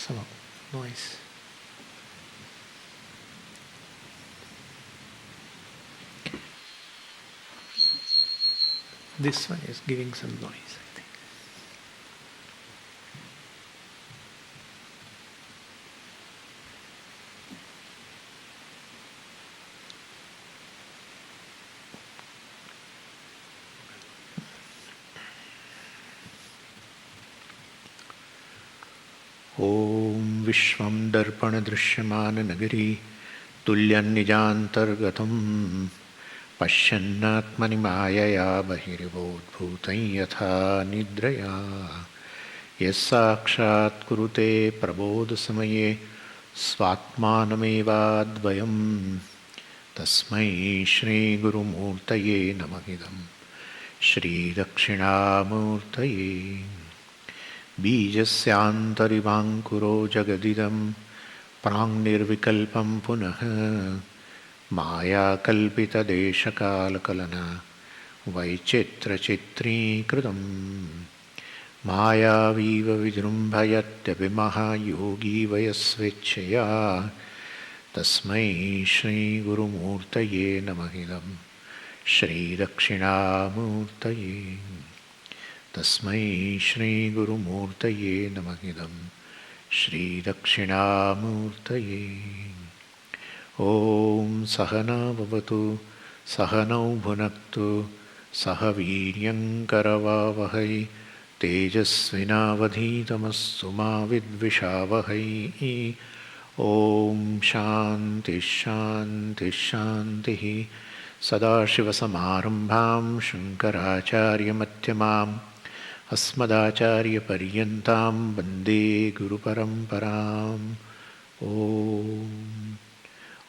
some noise. This one is giving some noise, I think. Om Vishwam Darpana Drishyamana Nagari Tulyan Nijantargatam Pashyannatmani Mayaya Bahiribodbhutan Yatha Nidraya Yasakshat Kurute Prabodha Samaye Svatmanamevadvayam Tasmai Shri Guru Murtaye Namahidam Shri Dakshinamurtaye Bijasyantarivangkuro Jagadidam Prang Nirvikalpam Punaha Maya Kalpita Deshakala Kalana Vaichitra Chitri Krudam Maya Viva Vidrumbhayatya Vimaha Yogi Vayasvechaya Tasmai Shri Guru Murtaye Namahidam Shri Dakshinamurtaye Tasmai Shri Guru Murtaye Namahidam Shri Dakshinamurtaye Om Sahana Bhavatu Sahanau Bhunaktu Sahaviryam Karavavahai Tejasvinavadhitamastu ma vidvishavahai Om Shanti Shanti Shanti Sadashiva Samarambham Shankaracharya Mathyamam Asmadacharya Paryantam Bande Guru Paramparam Om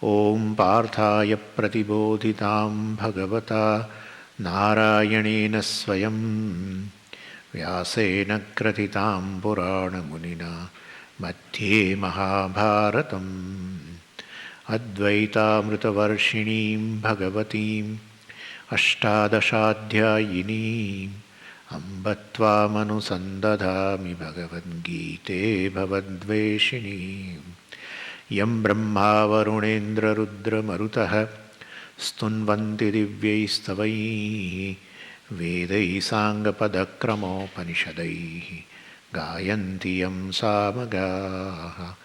Om Parthaya Pratibodhitam Bhagavata Narayanena Swayam Vyasena Kratitam Purana Munina Madhye Mahabharatam Advaita Mritavarshiniim Bhagavatim Ashtadashadhyayinim Ambatva Manusandadhami Bhagavad Gite Bhavadveshinim Yam Brahma Varunendra Rudra Marutaha Stunvanti Divyaistavai Vedai Sangapadakrammo Panishadai Gayanti Yam Samagaha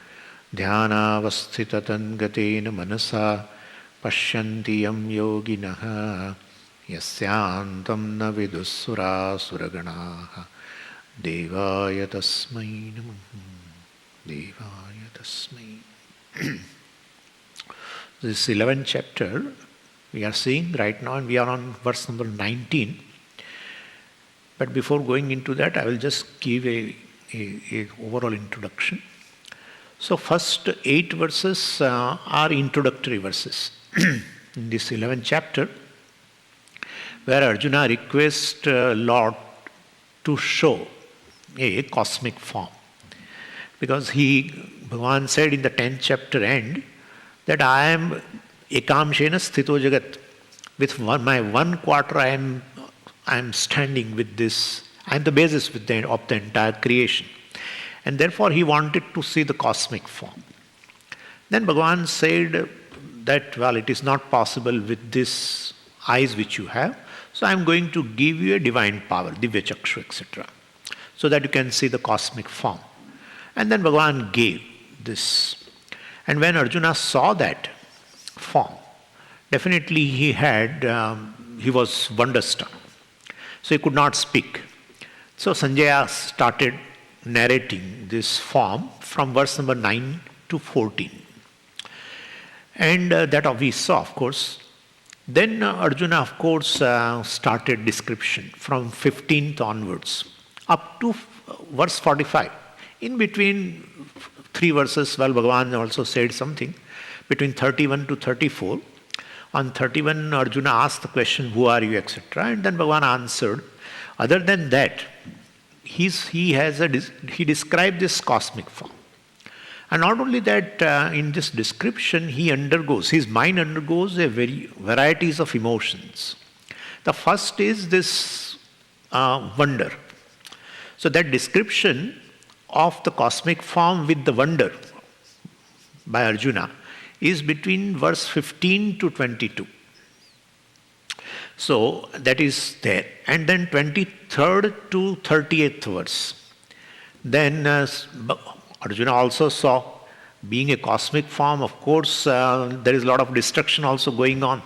Dhyanavasthitatan Gatena Manasa Pashyanti Yam Yoginaha Yasyantam na Vidussura Suraganaha Devaya Tasmai Namaha Devaya Tasmai. This 11th chapter we are seeing right now, and we are on verse number 19. But before going into that, I will just give a overall introduction. So first 8 verses are introductory verses in this 11th chapter, where Arjuna requests Lord to show a cosmic form. Because Bhagavan said in the 10th chapter end that I am ekamshena sthito jagat. With my 1/4 I am standing with this. I am the basis of the entire creation. And therefore he wanted to see the cosmic form. Then Bhagavan said that, well, it is not possible with these eyes which you have. So I am going to give you a divine power, Divya Chakshu, etc. so that you can see the cosmic form. And then Bhagavan gave this. And when Arjuna saw that form, definitely he was wonderstruck. So he could not speak. So Sanjaya started narrating this form from verse number 9 to 14. And that we saw, of course. Then Arjuna, of course, started description from 15th onwards up to verse 45. In between 3 verses, well, Bhagavan also said something. Between 31 to 34, on 31, Arjuna asked the question, who are you, etc. And then Bhagavan answered. Other than that, he described this cosmic form. And not only that, in this description, his mind undergoes a varieties of emotions. The first is this wonder. So that description of the cosmic form with the wonder by Arjuna is between verse 15 to 22. So that is there. And then 23rd to 38th verse. Then Arjuna also saw, being a cosmic form, of course, there is a lot of destruction also going on.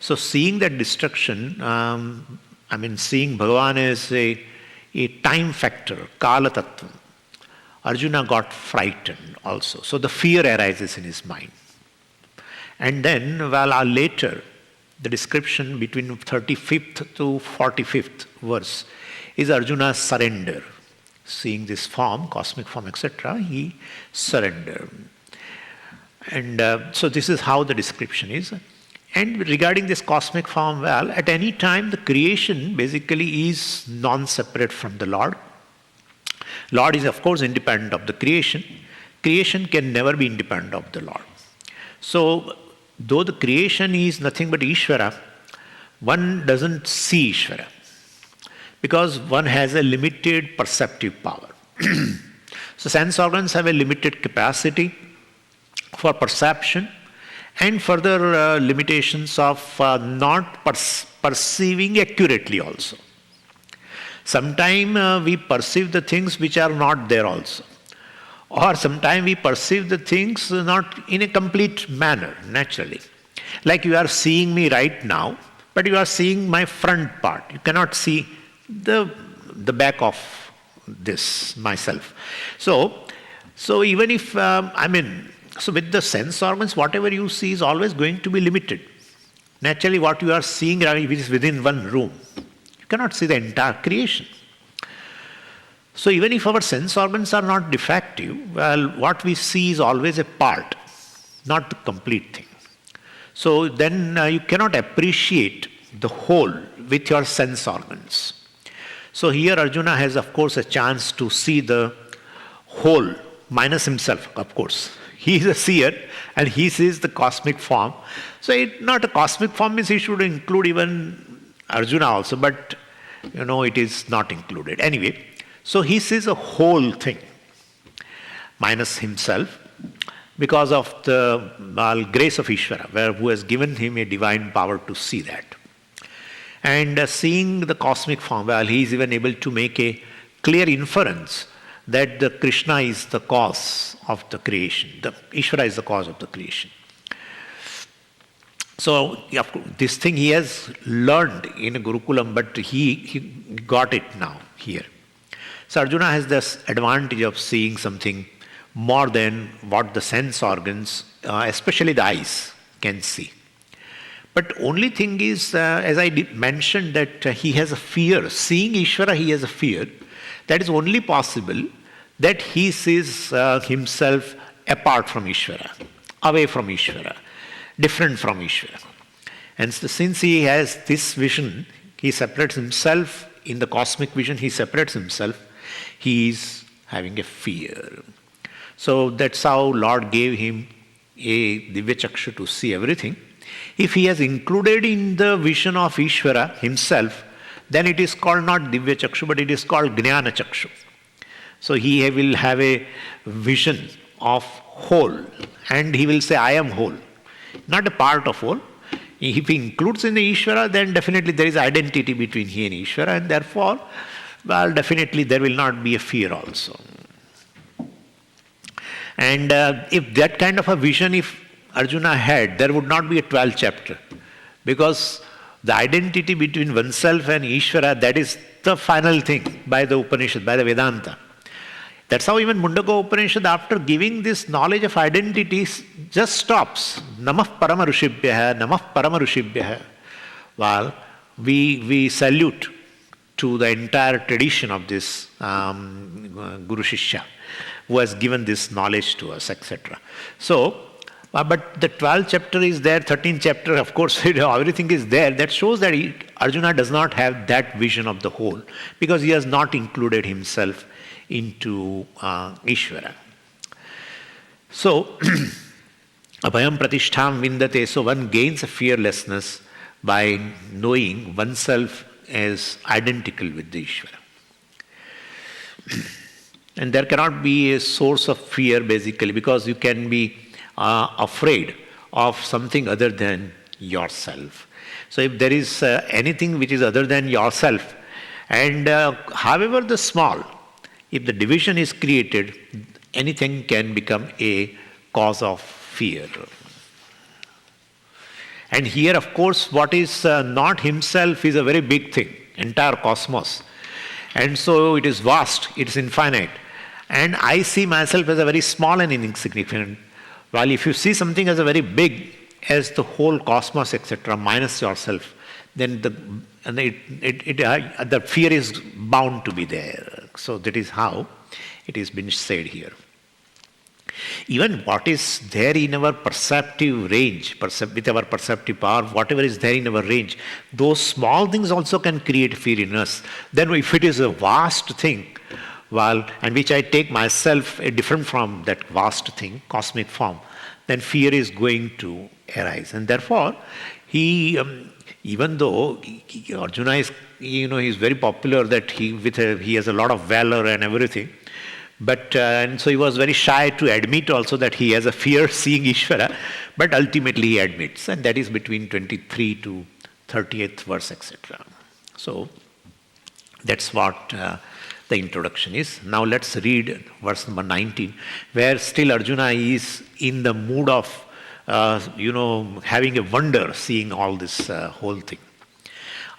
So seeing that destruction, seeing Bhagavan as a time factor, Kala Tattva, Arjuna got frightened also. So the fear arises in his mind. And then, later, the description between 35th to 45th verse is Arjuna's surrender. Seeing this form, cosmic form, etc., he surrendered. And so this is how the description is. And regarding this cosmic form, at any time the creation basically is non-separate from the Lord. Lord is, of course, independent of the creation. Creation can never be independent of the Lord. So, though the creation is nothing but Ishvara, one doesn't see Ishvara because one has a limited perceptive power. So, sense organs have a limited capacity for perception and further limitations of not perceiving accurately also. Sometimes we perceive the things which are not there also. Or sometimes we perceive the things not in a complete manner, naturally. Like you are seeing me right now, but you are seeing my front part. You cannot see the back of this, myself. So even if, so with the sense organs, whatever you see is always going to be limited. Naturally, what you are seeing is within one room. Cannot see the entire creation. So even if our sense organs are not defective, what we see is always a part, not the complete thing. So then you cannot appreciate the whole with your sense organs. So here Arjuna has, of course, a chance to see the whole, minus himself, of course. He is a seer and he sees the cosmic form. So not a cosmic form means he should include even Arjuna also, but it is not included. Anyway, so he sees a whole thing, minus himself, because of the grace of Ishvara, who has given him a divine power to see that. And seeing the cosmic form, he is even able to make a clear inference that the Krishna is the cause of the creation. The Ishvara is the cause of the creation. So this thing he has learned in a Gurukulam, but he got it now here. So Arjuna has this advantage of seeing something more than what the sense organs, especially the eyes, can see. But only thing is, as I mentioned, that he has a fear. Seeing Ishvara, he has a fear. That is only possible that he sees himself apart from Ishvara, away from Ishvara, different from Ishvara. And so since he has this vision, he separates himself in the cosmic vision, he separates himself, he is having a fear. So that's how Lord gave him a Divya Chakshu to see everything. If he has included in the vision of Ishvara himself, then it is called not Divya Chakshu, but it is called Jnana Chakshu. So he will have a vision of whole, and he will say, I am whole. Not a part of whole. If he includes in the Ishvara, then definitely there is identity between he and Ishvara, and therefore, definitely there will not be a fear also. And if that kind of a vision, if Arjuna had, there would not be a 12th chapter. Because the identity between oneself and Ishvara, that is the final thing by the Upanishad, by the Vedanta. That's how even Mundaka Upanishad, after giving this knowledge of identities, just stops. Namah Parama Rushibhyaha, Namah Parama Rushibhyaha. Well, we salute to the entire tradition of this Guru Shishya, who has given this knowledge to us, etc. So, but the 12th chapter is there, 13th chapter, of course, everything is there. That shows that Arjuna does not have that vision of the whole, because he has not included himself into Ishvara. So, abhayam pratishtham vindate, so one gains a fearlessness by knowing oneself as identical with the Ishvara. And there cannot be a source of fear basically, because you can be afraid of something other than yourself. So if there is anything which is other than yourself, and however the small, if the division is created, anything can become a cause of fear. And here, of course, what is not himself is a very big thing, entire cosmos. And so it is vast, it is infinite. And I see myself as a very small and insignificant. While if you see something as a very big, as the whole cosmos, etc., minus yourself, then the fear is bound to be there. So that is how it has been said here. Even what is there in our perceptive range, with our perceptive power, whatever is there in our range, those small things also can create fear in us. Then if it is a vast thing, and which I take myself different from that vast thing, cosmic form, then fear is going to arise. And therefore, he, even though Arjuna is, he's very popular, that he has a lot of valor and everything, but and so he was very shy to admit also that he has a fear seeing Ishvara, but ultimately he admits, and that is between 23 to 30th verse, etc. So that's what the introduction is. Now let's read verse number 19, where still Arjuna is in the mood of having a wonder seeing all this whole thing.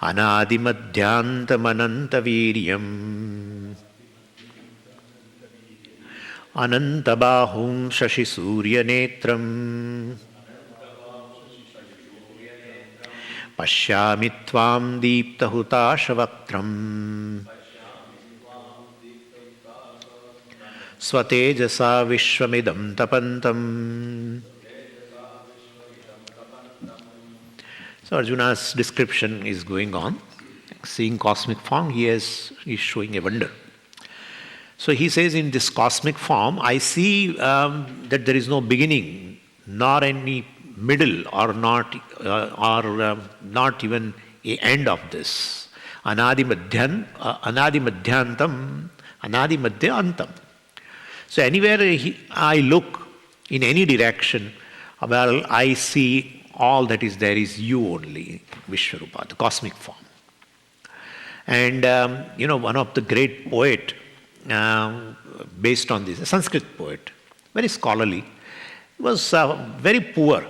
Anadimadhyantam viryam Anantabahum shashi surya netram Pashyami tvam deepta hutashavakram Swatejasa vishwamidam tapantam. So Arjuna's description is going on. Seeing cosmic form, he is showing a wonder. So he says, in this cosmic form, I see that there is no beginning, nor any middle, or not even a end of this. Anadimadhyantam, anadimadhyantam. So anywhere I look, in any direction, well, I see all that is there is you only, Vishwarupa, the cosmic form. And, one of the great poet, based on this, a Sanskrit poet, very scholarly, was very poor.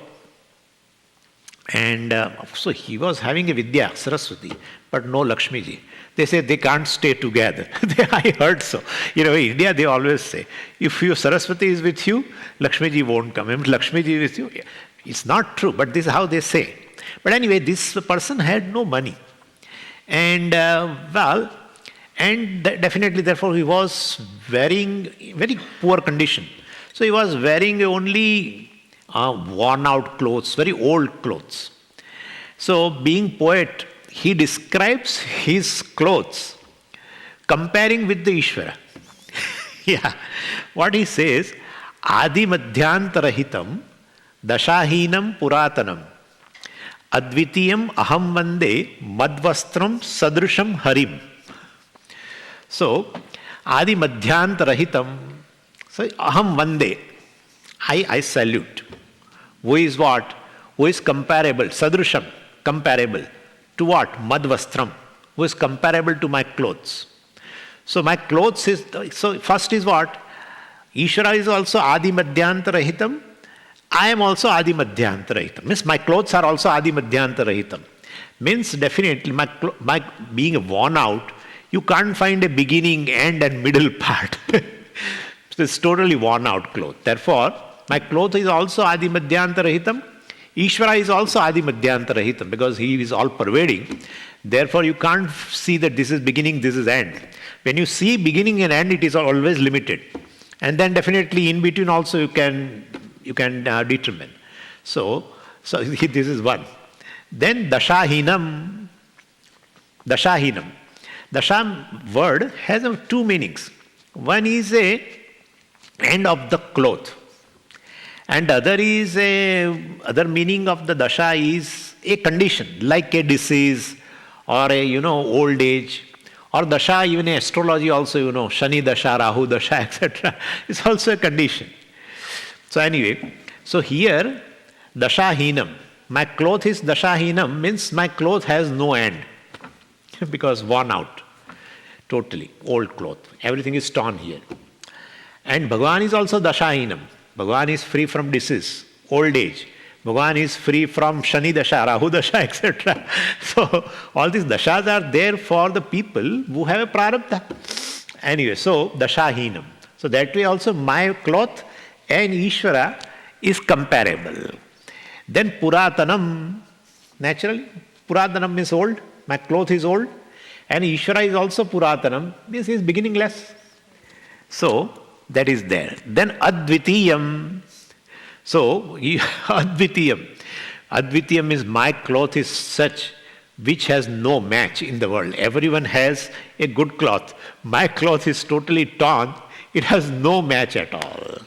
And so he was having a Vidya, Saraswati, but no Lakshmiji. They say they can't stay together. I heard so. In India they always say, if your Saraswati is with you, Lakshmiji won't come. If Lakshmiji is with you, it's not true, but this is how they say. But anyway, this person had no money. And definitely therefore he was wearing very poor condition. So he was wearing only worn out clothes, very old clothes. So being poet, he describes his clothes comparing with the Ishvara. What he says, Adi Madhyantarahitam Dashahinam Puratanam Advitiyam Aham Vande Madvastram Sadrusham Harim. So, Adi Madhyantarahitam, so Aham Vande, I salute. Who is what? Who is comparable? Sadrusham, comparable. To what? Madvastram, who is comparable to my clothes. So my clothes is, so first is what? Ishvara is also Adi Madhyantarahitam. I am also Adi Madhyantarahitam. Means my clothes are also Adi Madhyantarahitam. Means definitely my being worn out, you can't find a beginning, end and middle part. So it's totally worn out cloth. Therefore, my cloth is also Adi Madhyantarahitam. Ishvara is also Adi Madhyantarahitam because he is all pervading. Therefore, you can't see that this is beginning, this is end. When you see beginning and end, it is always limited. And then definitely in between also you can determine. So this is one. Then Dashahinam. Dasha word has two meanings. One is a end of the cloth. And other meaning of the dasha is a condition, like a disease or a old age Or dasha, even in astrology also, Shani dasha, Rahu dasha, etc. is also a condition. So anyway, so here, dashahinam. My cloth is dashahinam means my cloth has no end because worn out, totally, old cloth. Everything is torn here. And Bhagavan is also dashahinam. Bhagavan is free from disease, old age. Bhagavan is free from Shani dasha, Rahu dasha, etc. So all these dashas are there for the people who have a prarabdha. Anyway, so dashahinam. So that way also my cloth and Ishvara is comparable. Then Puratanam, naturally, Puratanam means old, my cloth is old, and Ishvara is also Puratanam, means he is beginningless. So, that is there. Then Advitiyam. So, Advitiyam. Advitiyam means my cloth is such which has no match in the world. Everyone has a good cloth. My cloth is totally torn, it has no match at all.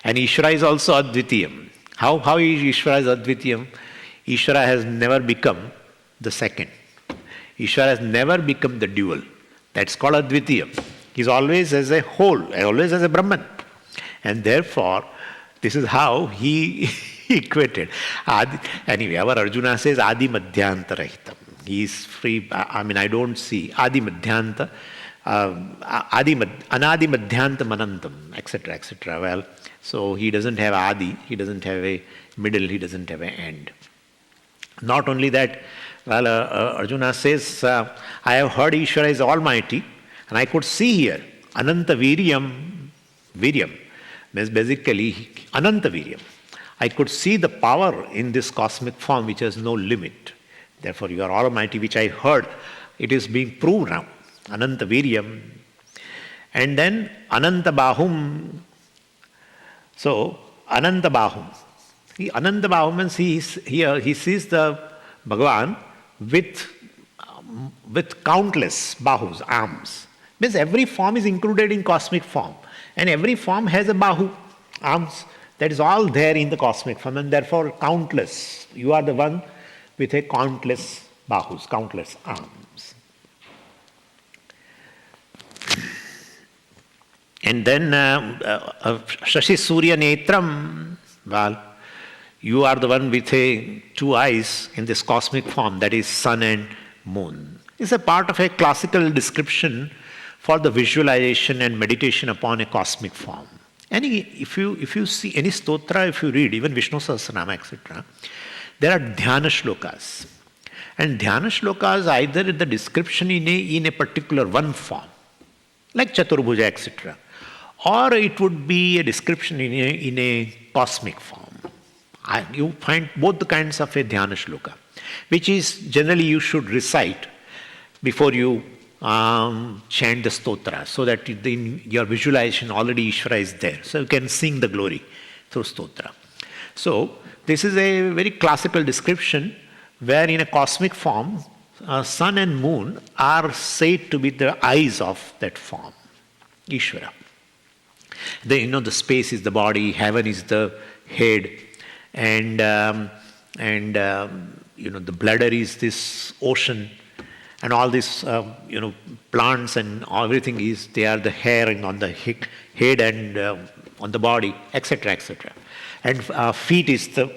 And Ishvara is also Advitiyam. How is Ishvara is Advitiyam? Ishvara has never become the second. Ishvara has never become the dual. That's called Advitiyam. He's always as a whole, always as a Brahman. And therefore, this is how he equated. Anyway, our Arjuna says Adi Madhyanta Rahitam. He is free. I don't see Adi Madhyanta, Anadi Madhyanta Manantam, etc., etc. Well, so he doesn't have Adi, he doesn't have a middle, he doesn't have an end. Not only that, well, Arjuna says, I have heard Ishvara is almighty, and I could see here, Ananta Viryam, Viryam means basically Ananta Viryam. I could see the power in this cosmic form which has no limit. Therefore, you are almighty, which I heard, it is being proved now. Ananta Viryam. And then Ananta Bahum. So, Ananta Bahum. Ananta Bahum means he sees the Bhagavan with countless bahus, arms. Means every form is included in cosmic form. And every form has a bahu, arms. That is all there in the cosmic form, and therefore countless. You are the one with a countless bahus, countless arms. And then Shashi Surya Netram, well, you are the one with two eyes in this cosmic form, that is sun and moon. It's a part of a classical description for the visualization and meditation upon a cosmic form. If you see any stotra, if you read even Vishnu Sahasranama, etc., there are dhyana shlokas. And dhyana shlokas either the description in a particular one form, like Chaturbhuja, etc., or it would be a description in a cosmic form. You find both the kinds of a dhyana shloka, which is generally you should recite before you chant the stotra, so that in your visualization already Ishvara is there. So you can sing the glory through stotra. So this is a very classical description where in a cosmic form, sun and moon are said to be the eyes of that form, Ishvara. The space is the body, heaven is the head, and the bladder is this ocean, and all these plants and everything they are the hair and on the head and on the body, etc., etc. And feet is the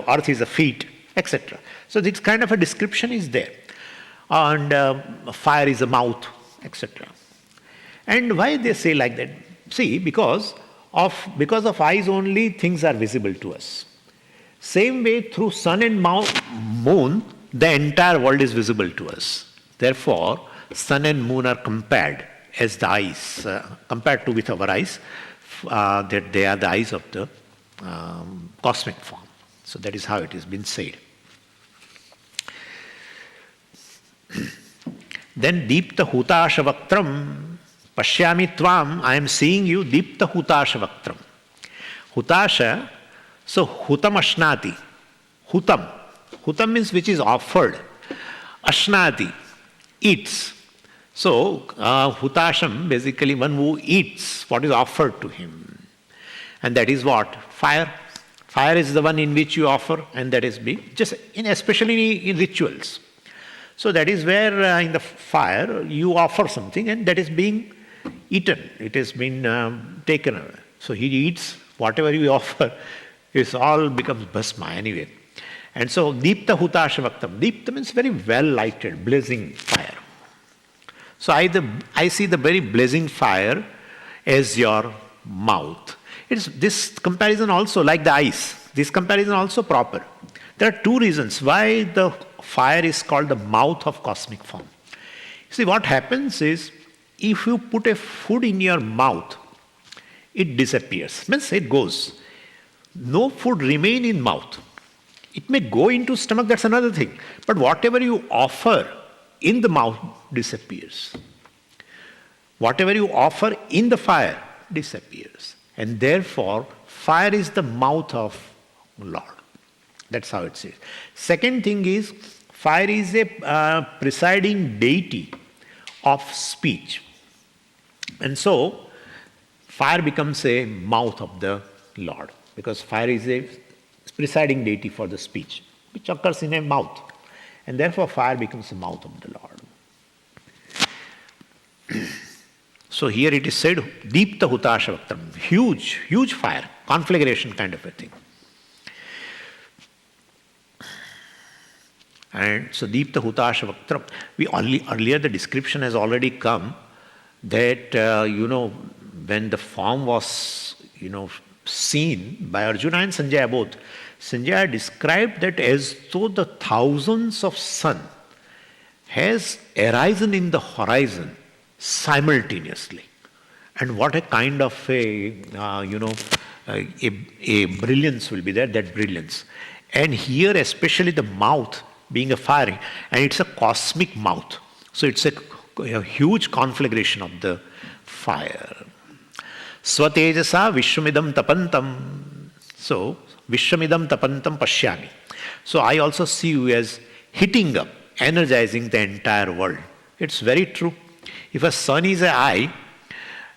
earth is the feet, etc. So this kind of a description is there, and fire is the mouth, etc. And why they say like that? See, because of eyes only things are visible to us. Same way through sun and moon, the entire world is visible to us. Therefore, sun and moon are compared as the eyes, compared to with our eyes, that they are the eyes of the cosmic form. So that is how it has been said. Then Deepta Hutasha Vaktram Pashyami Tvam, I am seeing you, Deepta Hutasha Vaktram. Hutasha, so Hutam Ashnati. Hutam. Hutam means which is offered. Ashnati, eats. So Hutasham, basically one who eats what is offered to him. And that is what? Fire. Fire is the one in which you offer, and that is big, especially in rituals. So that is where in the fire you offer something and that is being eaten. It has been taken away. So he eats whatever you offer. It all becomes bhasma anyway. And so Deepta Hutashavaktam. Deepta means very well lighted, blazing fire. So I see the very blazing fire as your mouth. It's this comparison also, like the ice, this comparison also proper. There are two reasons why the fire is called the mouth of cosmic form. See, what happens is, if you put a food in your mouth, it disappears. Means it goes. No food remain in mouth. It may go into stomach, that's another thing. But whatever you offer in the mouth disappears. Whatever you offer in the fire disappears. And therefore, fire is the mouth of Lord. That's how it says. Second thing is, fire is a presiding deity of speech. And so, fire becomes a mouth of the Lord. Because fire is a presiding deity for the speech, which occurs in a mouth. And therefore, fire becomes the mouth of the Lord. So here it is said, Deepta Hutashavaktam, huge, huge fire, conflagration kind of a thing. And so Deepta Hutashavaktam, earlier the description has already come that, when the form was, seen by Arjuna and Sanjaya both, Sanjaya described that as though the thousands of sun has arisen in the horizon simultaneously. And what a kind of a brilliance will be there, that brilliance. And here especially the mouth being a fire, and it's a cosmic mouth. So it's a huge conflagration of the fire. Swatejasa Vishwamidam Tapantam. So, Vishwamidam Tapantam Pashyami. So I also see you as heating up, energizing the entire world. It's very true. If a sun is an eye,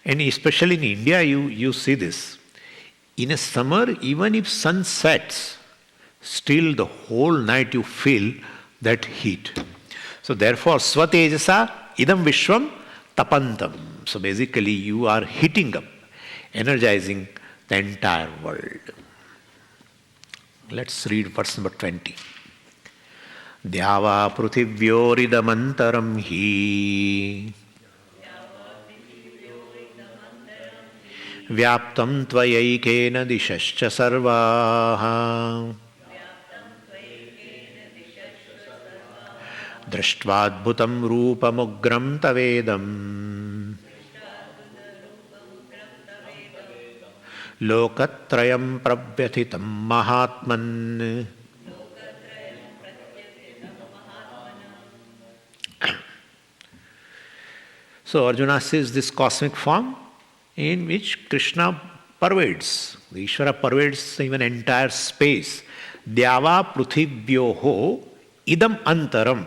and especially in India you see this, in a summer, even if sun sets, still the whole night you feel that heat. So therefore, Swatejasa Idam Vishwam Tapantam. So basically you are heating up, energizing the entire world. Let's read verse number 20. Dyava pruthivyoridamantaram hi vyaptam tvayaikena dishascha sarvaha drashtvadbhutam rupamugram tavedam lokatrayam pravyathitam mahatman. So Arjuna says this cosmic form in which Krishna pervades, the Ishvara pervades even entire space. Dyava prithivyoho idam antaram.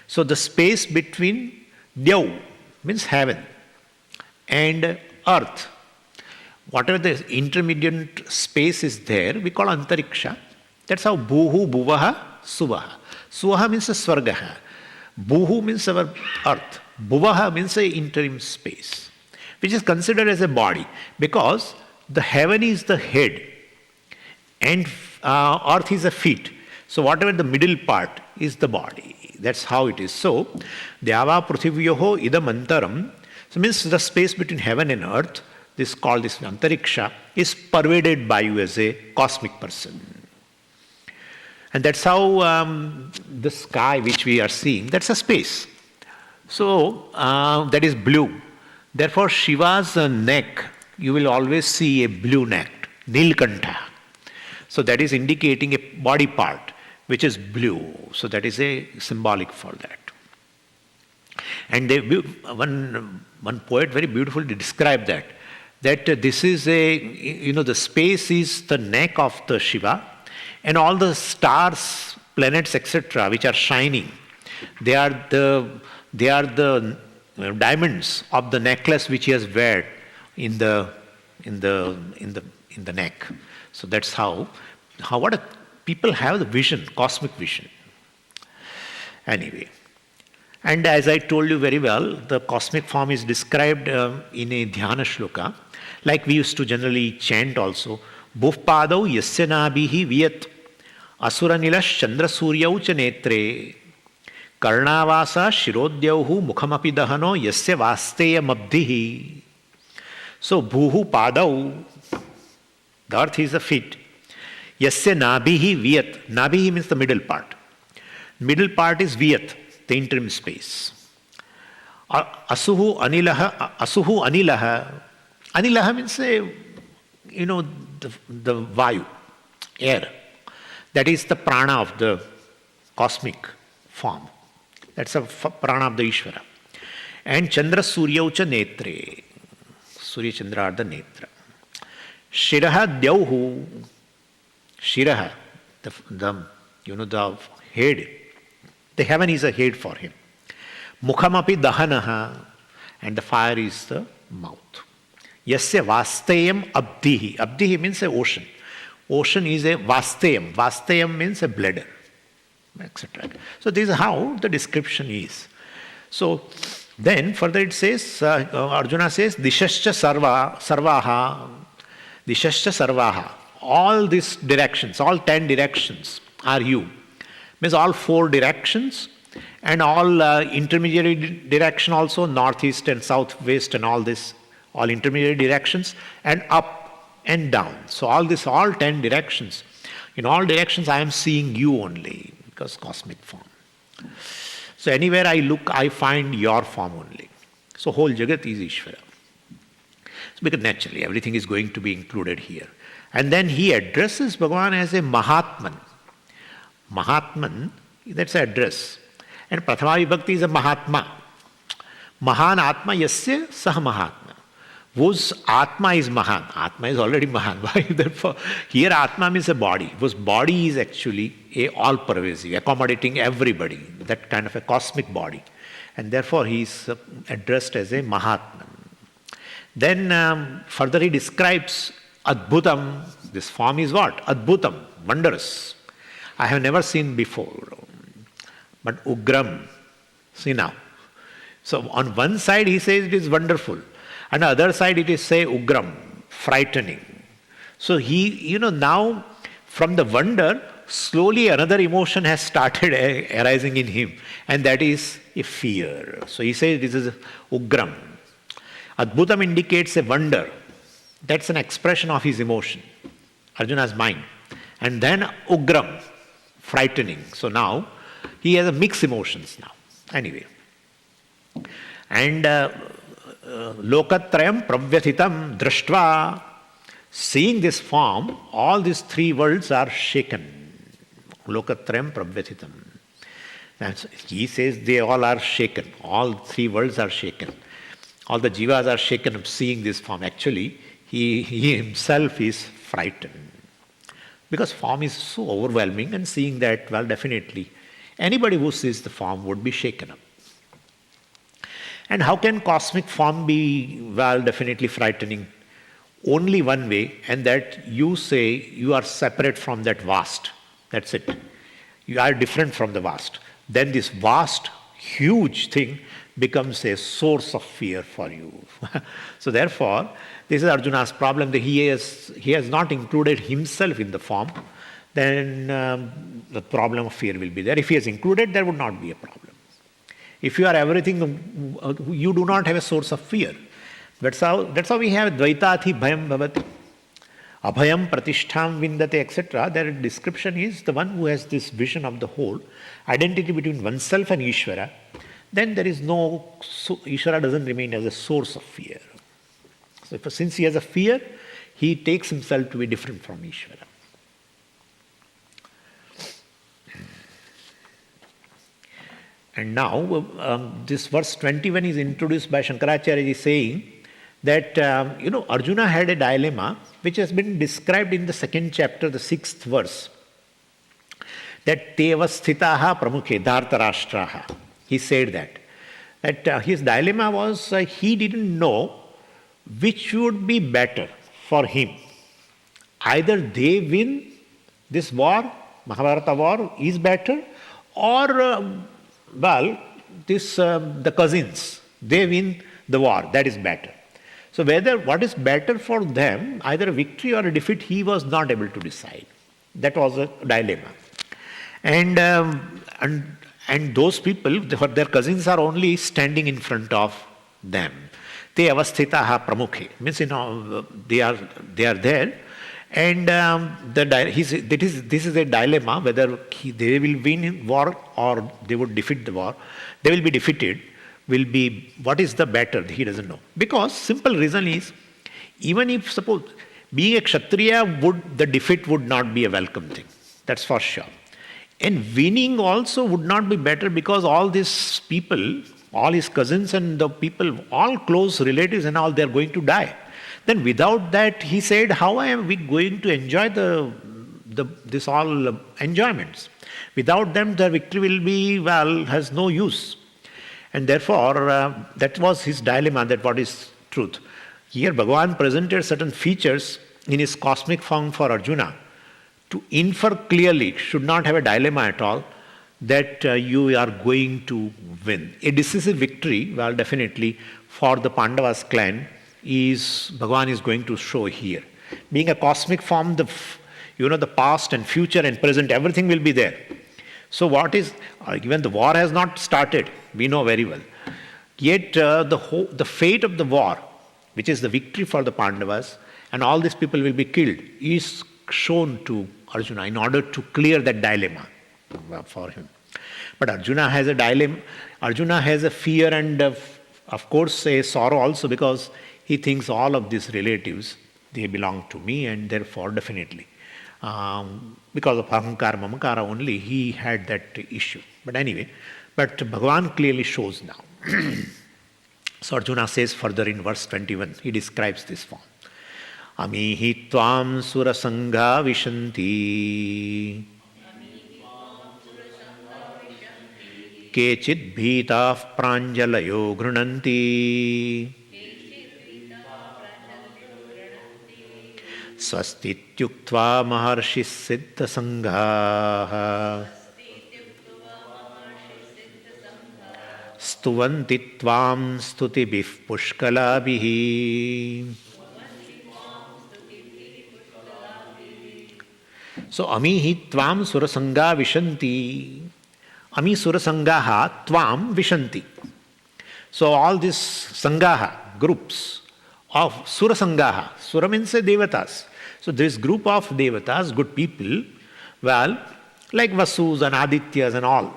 So the space between Dyav means heaven and earth, whatever the intermediate space is there, we call antariksha. That's how bhuhu, bhuvaha, suvaha. Suvaha means a svargaha. Bhuhu means our earth. Bhuvaha means a interim space, which is considered as a body, because the heaven is the head and earth is the feet. So whatever the middle part is the body. That's how it is. So, Dyava prithivyoho idam antaram. So means the space between heaven and earth, this called this antariksha, is pervaded by you as a cosmic person. And that's how the sky which we are seeing, that's a space. So that is blue. Therefore Shiva's neck, you will always see a blue neck, Nilkantha. So that is indicating a body part which is blue. So that is a symbolic for that. And one poet very beautifully described that this is the space is the neck of the Shiva, and all the stars, planets, etc., which are shining, they are the diamonds of the necklace which he has wear in the neck. So that's how what people have the vision, cosmic vision. Anyway. And as I told you very well, the cosmic form is described in a dhyana shloka, like we used to generally chant also. Bhuvpadau yasya nabhihi viyat asuranilash chandra suryau cha netre karnavasa shirodyauhu mukhamapi dahano yasya vasteya mabdhihi. So bhuhu padau, the earth is the feet. Yasya nabhihi viyat. Nabhihi means the middle part. Middle part is viyat, the interim space. Asuhu anilaha. Anilaha means the vayu, air. That is the prana of the cosmic form. That's the prana of the Ishvara. And Chandra Suryaucha Netre. Surya Chandra are the Netra. Shiraha Dyauhu. Shiraha, the head. The heaven is a head for him. Mukhamapi Dahanaha. And the fire is the mouth. Yasya Vastayam Abdihi. Abdihi means a ocean. Ocean is a Vastayam. Vastayam means a bladder, etc. So this is how the description is. So then further it says, Arjuna says, Dishascha Sarvaha. Dishascha Sarvaha. All these directions, all 10 directions are you. Means all 4 directions and all intermediary direction also, northeast and southwest and all this, all intermediary directions and up and down. So all 10 directions. In all directions I am seeing you only because cosmic form. So anywhere I look, I find your form only. So whole Jagat is Ishvara. So because naturally everything is going to be included here. And then he addresses Bhagavan as a Mahatman. Mahatman, that's an address. And Prathama Vibhakti is a Mahatma. Mahan Atma Yasya Sah Mahatma. Whose Atma is Mahan. Atma is already Mahan. Therefore, here Atma means a body. Whose body is actually a all-pervasive, accommodating everybody. That kind of a cosmic body. And therefore he is addressed as a Mahatman. Then further he describes Adbhutam. This form is what? Adbhutam, wondrous. I have never seen before. But Ugram, see now. So on one side he says it is wonderful. On the other side it is say Ugram, frightening. So he, now from the wonder, slowly another emotion has started arising in him. And that is a fear. So he says this is Ugram. Adbhutam indicates a wonder. That's an expression of his emotion, Arjuna's mind. And then Ugram, frightening. So now he has a mixed emotions now. Anyway. And Lokatrayam Pravyathitam Drashtva. Seeing this form, all these 3 worlds are shaken. Lokatrayam Pravyathitam. He says they all are shaken. All 3 worlds are shaken. All the jivas are shaken of seeing this form. Actually, he himself is frightened. Because form is so overwhelming, and seeing that, well, definitely, anybody who sees the form would be shaken up. And how can cosmic form be, well, definitely frightening? Only one way, and that you say you are separate from that vast. That's it. You are different from the vast. Then this vast, huge thing becomes a source of fear for you. So therefore, this is Arjuna's problem, that he has not included himself in the form. Then the problem of fear will be there. If he has included, there would not be a problem. If you are everything, you do not have a source of fear. That's how we have Dvaitati Bhayam Bhavati. Abhayam Pratishtham Vindate, etc. Their description is the one who has this vision of the whole, identity between oneself and Ishvara. Then there is Ishvara doesn't remain as a source of fear. So since he has a fear, he takes himself to be different from Ishvara. And now, this verse 21 is introduced by Shankaracharya saying that, Arjuna had a dilemma which has been described in the 2nd chapter, the 6th verse. That Teva Sthitaha Pramukhe Dhartarashtraha. He said that his dilemma was he didn't know which would be better for him. Either they win this war, Mahabharata war is better, or the cousins, they win the war, that is better. So whether what is better for them, either a victory or a defeat, he was not able to decide. That was a dilemma. And those people, their cousins are only standing in front of them. Te avasthitaha pramukhe. Means, they are there. And this is a dilemma, whether they will win in war or they would defeat the war. They will be defeated. What is the better? He doesn't know. Because simple reason is, even if suppose being a Kshatriya, the defeat would not be a welcome thing. That's for sure. And winning also would not be better, because all these people, all his cousins and the people, all close relatives and all, they are going to die. Then without that, he said, how am we going to enjoy this all enjoyments? Without them, the victory will be, has no use. And therefore, that was his dilemma, that what is truth. Here Bhagavan presented certain features in his cosmic form for Arjuna to infer clearly, should not have a dilemma at all, that you are going to win. A decisive victory, definitely for the Pandavas clan, Bhagavan is going to show here. Being a cosmic form, the past and future and present, everything will be there. So even the war has not started, we know very well. Yet the fate of the war, which is the victory for the Pandavas, and all these people will be killed, is shown to Arjuna in order to clear that dilemma for him. But Arjuna has a dilemma. Arjuna has a fear and of course a sorrow also, because he thinks all of these relatives, they belong to me, and therefore definitely because of ahankara, mamakara only, he had that issue. But anyway, Bhagavan clearly shows now. So Arjuna says further in verse 21, he describes this form. Amihi tvam surasangha vishanti kechit bhitah pranjalayo grunanti swastityuktva maharshi siddha sangha stuvanti tvam stutibih pushkalabih. So, amihi tvam surasangha vishanti. Ami surasangaha tvam vishanti. So, all these sangaha, groups of surasangaha. Sura means devatas. So, this group of devatas, good people, like Vasus and Adityas and all.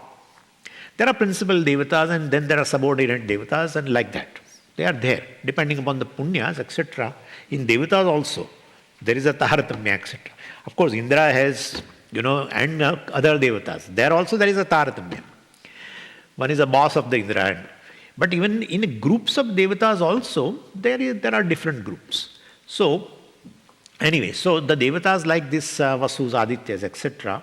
There are principal devatas and then there are subordinate devatas and like that. They are there, depending upon the punyas, etc. In devatas also, there is a taratamya, etc. Of course, Indra has, and other devatas. There also there is a taratamya. One is a boss of the Indra. But even in groups of devatas also, there are different groups. So, anyway, so the devatas like this Vasus, Adityas, etc.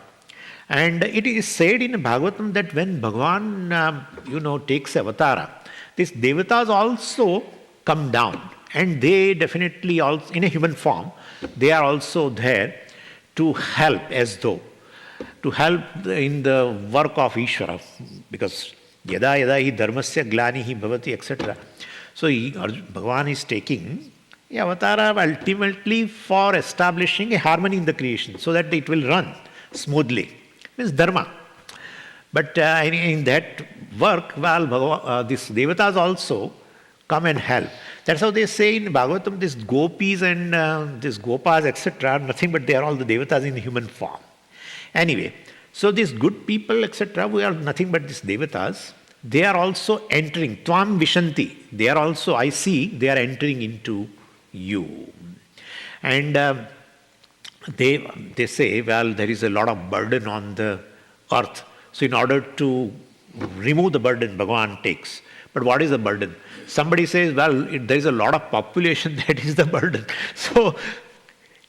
And it is said in Bhagavatam that when Bhagavan, takes avatara, these devatas also come down. And they definitely also, in a human form, they are also there to help to help in the work of Ishvara, because yada yada hi dharmasya glanihi bhavati, etc. So Bhagavan is taking avatara ultimately for establishing a harmony in the creation, so that it will run smoothly. Means dharma. But in that work, these devatas also come and help. That's how they say in Bhagavatam, these gopis and these gopas, etc., are nothing but they are all the devatas in human form. Anyway, so these good people, etc., we are nothing but these devatas. They are also entering, tvam vishanti. They are also, I see, they are entering into you. And they say, there is a lot of burden on the earth. So in order to remove the burden, Bhagavan takes. But what is the burden? Somebody says, there is a lot of population, that is the burden. So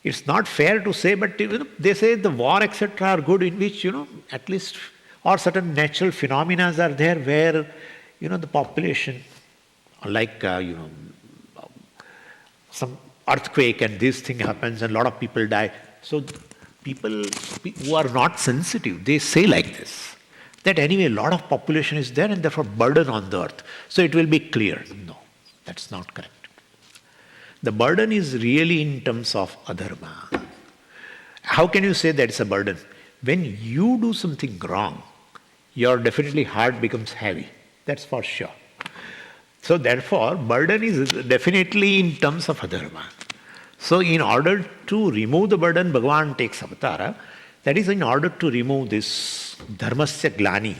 it's not fair to say, but they say the war, etc., are good, in which, at least, or certain natural phenomena are there where, the population, like, some earthquake and this thing happens and a lot of people die. So people who are not sensitive, they say like this, that anyway a lot of population is there and therefore burden on the earth. So it will be clear. No, that's not correct. The burden is really in terms of adharma. How can you say that it's a burden? When you do something wrong, your definitely heart becomes heavy. That's for sure. So therefore, burden is definitely in terms of adharma. So in order to remove the burden, Bhagavan takes avatara. That is in order to remove this dharmasya glani,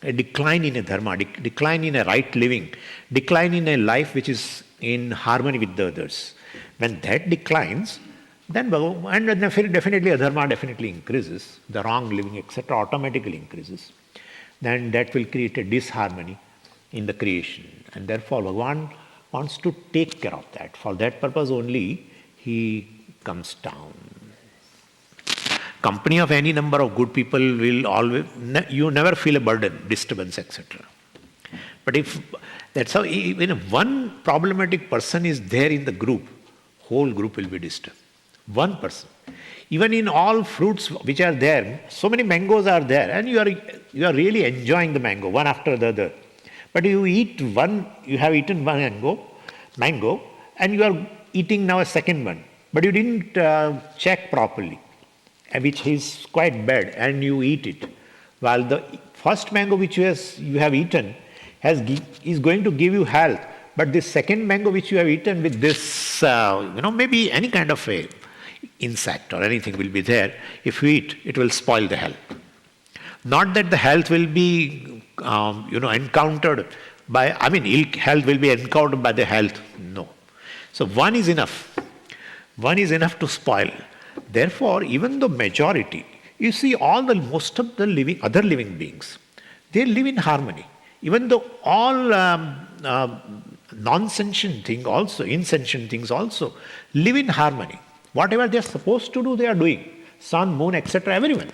a decline in a dharma, decline in a right living, decline in a life which is in harmony with the others. When that declines, then Bhagavan, and definitely adharma definitely increases, the wrong living, etc., automatically increases. Then that will create a disharmony in the creation. And therefore Bhagavan wants to take care of that. For that purpose only, he comes down. Company of any number of good people will always, you never feel a burden, disturbance, etc. But if that's how, when one problematic person is there in the group, whole group will be disturbed. One person. Even in all fruits which are there, so many mangoes are there, and you are really enjoying the mango, one after the other. But you have eaten one mango, and you are eating now a second one. But you didn't check properly, which is quite bad, and you eat it. While the first mango which you have eaten is going to give you health, but this second mango which you have eaten with this, maybe any kind of a insect or anything will be there. If you eat, it will spoil the health. Not that the health will be, encountered by, ill health will be encountered by the health. No. So one is enough. One is enough to spoil. Therefore, even the majority, you see most of the other living beings, they live in harmony. Even though all non-sentient things also, insentient things also, live in harmony. Whatever they are supposed to do, they are doing. Sun, moon, etc., everyone.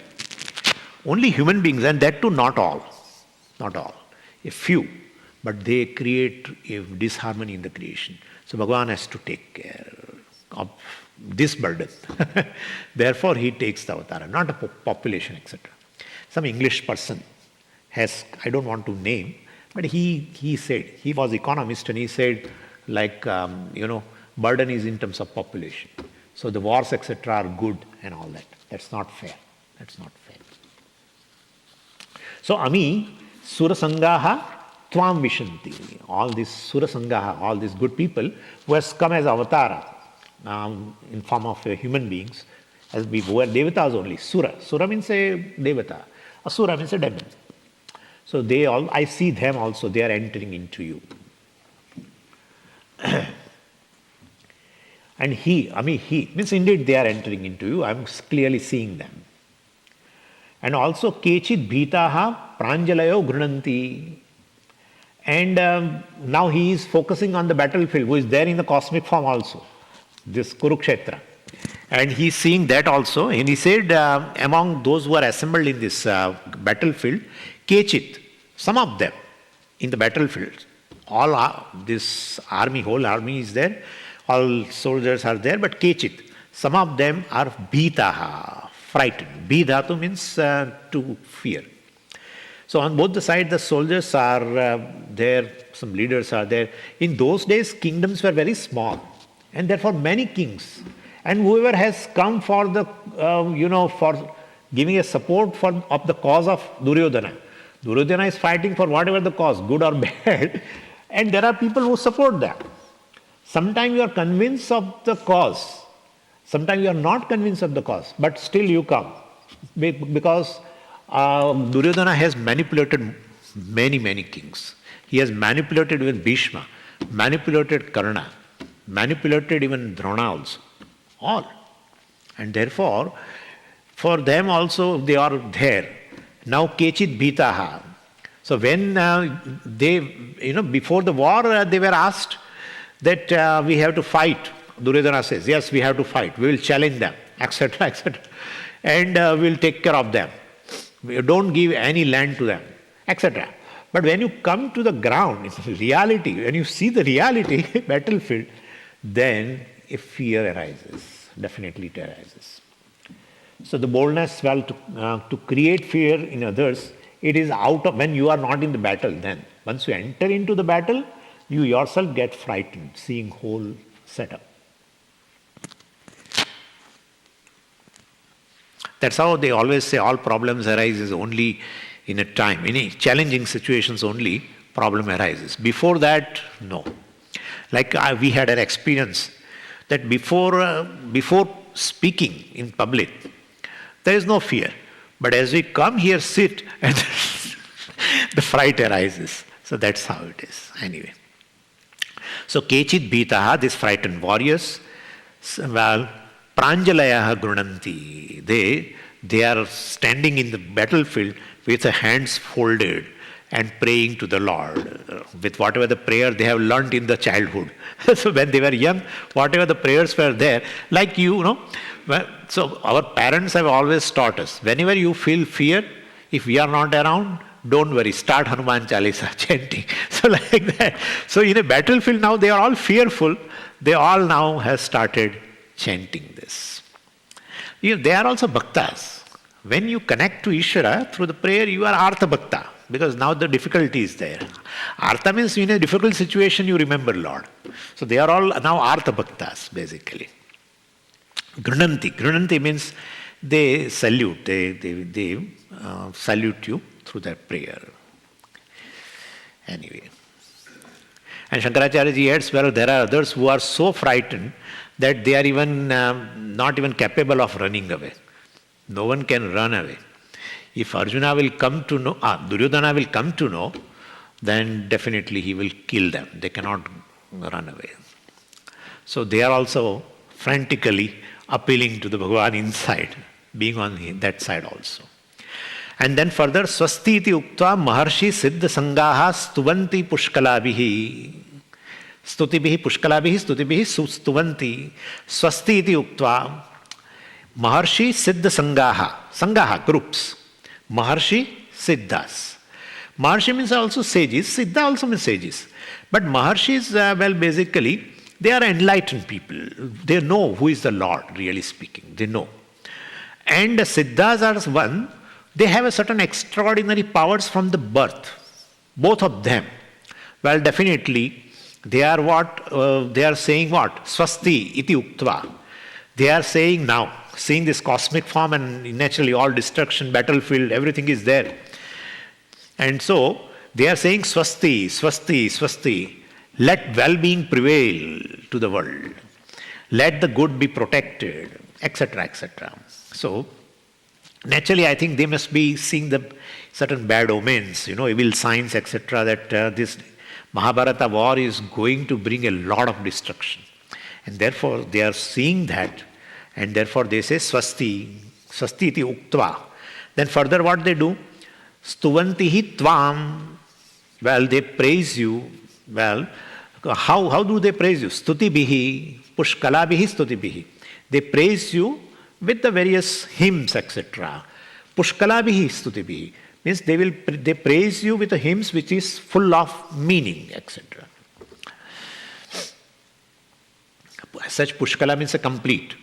Only human beings, and that too not all. Not all. A few. But they create a disharmony in the creation. So Bhagavan has to take care of this burden. Therefore he takes the avatara, not a population, etc. Some English person has, I don't want to name, but he said, he was economist and he said, burden is in terms of population. So the wars, etc., are good and all that. That's not fair. That's not fair. So Ami Surasangaha Tvam Vishanti. All these Surasangaha, all these good people who has come as avatara in form of human beings, as we were devatas only. Sura. Sura means a devata. Asura means a demon. So I see them also, they are entering into you. And he means indeed they are entering into you. I am clearly seeing them. And also kechit bhitaha pranjalayo grunanti. And now he is focusing on the battlefield, who is there in the cosmic form also, this Kurukshetra. And he is seeing that also. And he said, among those who are assembled in this battlefield, kechit, some of them in the battlefield, this army, whole army is there, all soldiers are there, but kechit, some of them are bhitaha, frightened. Bhidhatu means to fear. So on both the sides, the soldiers are there, some leaders are there. In those days, kingdoms were very small, and therefore many kings. And whoever has come for the, for giving a support of the cause of Duryodhana. Duryodhana is fighting for whatever the cause, good or bad, and there are people who support that. Sometimes you are convinced of the cause, sometimes you are not convinced of the cause, but still you come. Because Duryodhana has manipulated many kings. He has manipulated even Bhishma, manipulated Karna, manipulated even Drona also. All. And therefore, for them also they are there. Now kechit bhitaha. So when before the war they were asked that we have to fight. Duryodhana says, yes, we have to fight. We will challenge them, etc., etc. And we will take care of them. We don't give any land to them, etc. But when you come to the ground, it's reality, when you see the reality, battlefield, then a fear arises. Definitely it arises. So the boldness, to create fear in others it is out of, when you are not in the battle then. Once you enter into the battle, you yourself get frightened, seeing whole setup. That's how they always say all problems arise only in a time. In challenging situations only, problem arises. Before that, no. Like we had an experience that before speaking in public, there is no fear. But as we come here, sit, and the fright arises. So that's how it is. Anyway. So Kechit Bhitaha, these frightened warriors, well, Pranjalayaha Grunanti. They are standing in the battlefield with their hands folded and praying to the Lord with whatever the prayer they have learned in the childhood. So when they were young, whatever the prayers were there, like so our parents have always taught us, whenever you feel fear, if we are not around, don't worry, start Hanuman Chalisa chanting. So like that. So in a battlefield now, they are all fearful. They all now have started chanting this. They are also bhaktas. When you connect to Ishvara through the prayer, you are Artha Bhakta, because now the difficulty is there. Artha means in a difficult situation you remember Lord. So they are all now Artha Bhaktas basically. Grunanti means they salute, they salute you through their prayer. Anyway. And Shankaracharya ji adds, well, there are others who are so frightened that they are even not even capable of running away. No one can run away. If Arjuna will come to know, Duryodhana will come to know, then definitely he will kill them. They cannot run away. So they are also frantically appealing to the Bhagavan inside, being on that side also. And then further, Swasti iti uktva maharshi siddha sangaha stuvanti pushkalabihi. Stutibihi pushkalabihi stutibihi stuvanti. Swasti iti uktva maharshi siddha sangaha. Sangaha, groups. Maharshi siddhas. Maharshi means also sages. Siddha also means sages. But Maharshis, well, basically, they are enlightened people. They know who is the Lord, really speaking. They know. And the siddhas are one. They have a certain extraordinary powers from the birth. Both of them. Well, definitely, they are what? They are saying what? Swasti iti uktva. They are saying now, seeing this cosmic form and naturally all destruction, battlefield, everything is there. And so, they are saying swasti, swasti, swasti. Let well-being prevail to the world. Let the good be protected, etc., etc. So, naturally, I think they must be seeing the certain bad omens, evil signs, etc., that this Mahabharata war is going to bring a lot of destruction. And therefore, they are seeing that, and therefore they say swasti, swasti iti uktva. Then further what they do? Stuvantihi tvam. Well, they praise you. Well, how do they praise you? Stutibihi, pushkalabihi stutibihi. They praise you with the various hymns, etc. Pushkalabihi stutibihi means they praise you with the hymns which is full of meaning, etc. Such pushkala means a complete,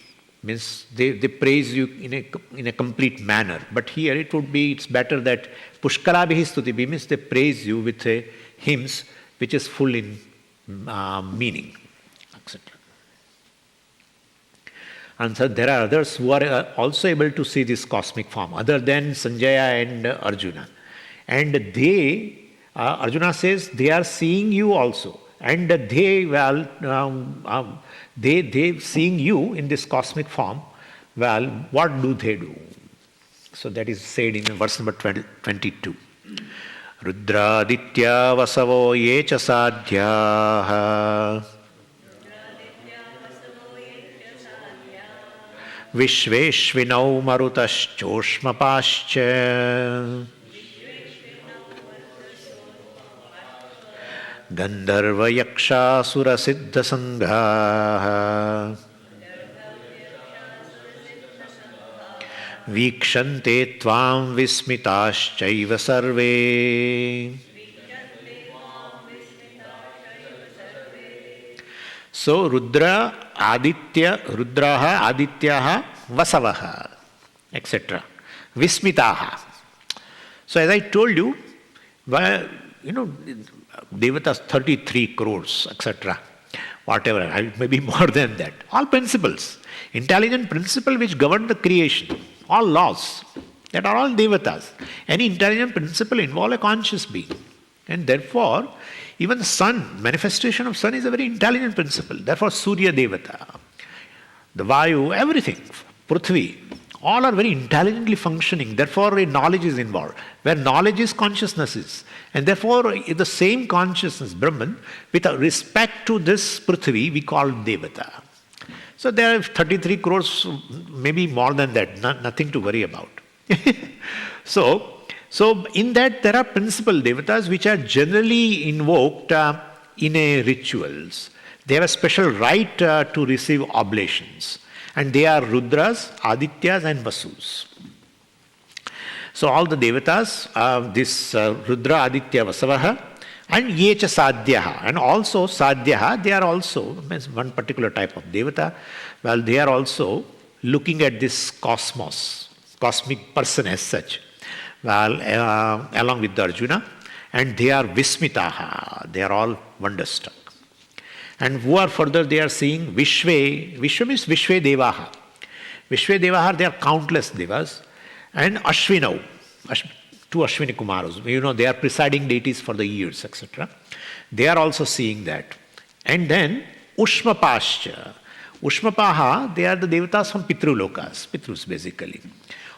means they praise you in a complete manner. But here it's better that pushkalabihi stutibihi means they praise you with a hymns which is full in meaning, etc. And so there are others who are also able to see this cosmic form, other than Sanjaya and Arjuna. And they, Arjuna says, they are seeing you also. And they, well, they seeing you in this cosmic form, well, what do they do? So that is said in verse number 22. Rudraditya vasavo yecha sadhyaha Vishveshvinau marutaschoshmapascha Gandharva yaksha sura siddha sangha Vikshante tvam vismitaschaiva sarve. So Rudraha, Adityaha, Vasavaha, etc. Vismitaha. So as I told you, well, Devatas 33 crores, etc. Whatever, maybe more than that. All principles, intelligent principle which govern the creation, all laws, that are all Devatas. Any intelligent principle involve a conscious being. And therefore, even the sun, manifestation of sun is a very intelligent principle. Therefore, Surya Devata, the Vayu, everything, Prithvi, all are very intelligently functioning. Therefore, a knowledge is involved. Where knowledge is, consciousness is. And therefore, the same consciousness, Brahman, with respect to this Prithvi, we call Devata. So there are 33 crores, maybe more than that, nothing to worry about. So in that there are principal Devatas which are generally invoked in a rituals. They have a special right to receive oblations. And they are Rudras, Adityas and Vasus. So all the Devatas, this Rudra, Aditya, Vasavaha, and Yecha Sadhyaha. And also Sadhyaha, they are also, one particular type of Devata, well, they are also looking at this cosmos, cosmic person as such, well, along with the Arjuna, and they are Vismitaha, they are all wonderstruck. And who are further, they are seeing Vishve. Vishve means Vishve Devaha. Vishve Devaha, they are countless Devas. And Ashwinau, two Ashwini Kumaras, they are presiding deities for the years, etc. They are also seeing that. And then Ushmapascha. Ushmapaha, they are the Devatas from Pitru Lokas, Pitrus basically.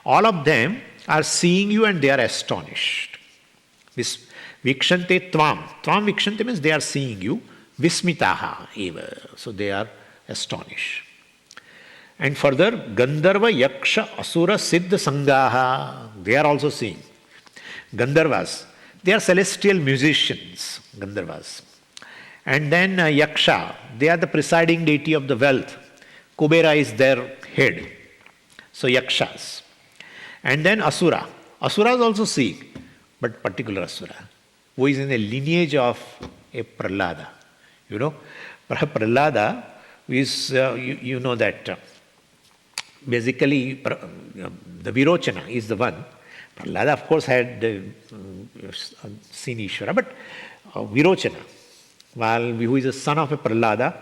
All of them are seeing you and they are astonished. Vikshante Tvam. Tvam Vikshante means they are seeing you. Vismitaha eva. So they are astonished. And further, Gandharva, Yaksha, Asura, Siddha, Sangaha. They are also seeing. Gandharvas, they are celestial musicians, Gandharvas. And then Yaksha, they are the presiding deity of the wealth. Kubera is their head. So Yakshas. And then Asura. Asura is also seeing, but particular Asura, who is in the lineage of a Prahlada. Prahlada is, you know that basically the Virochana is the one. Prahlada, of course, had seen Ishvara, but Virochana, who is a son of a Prahlada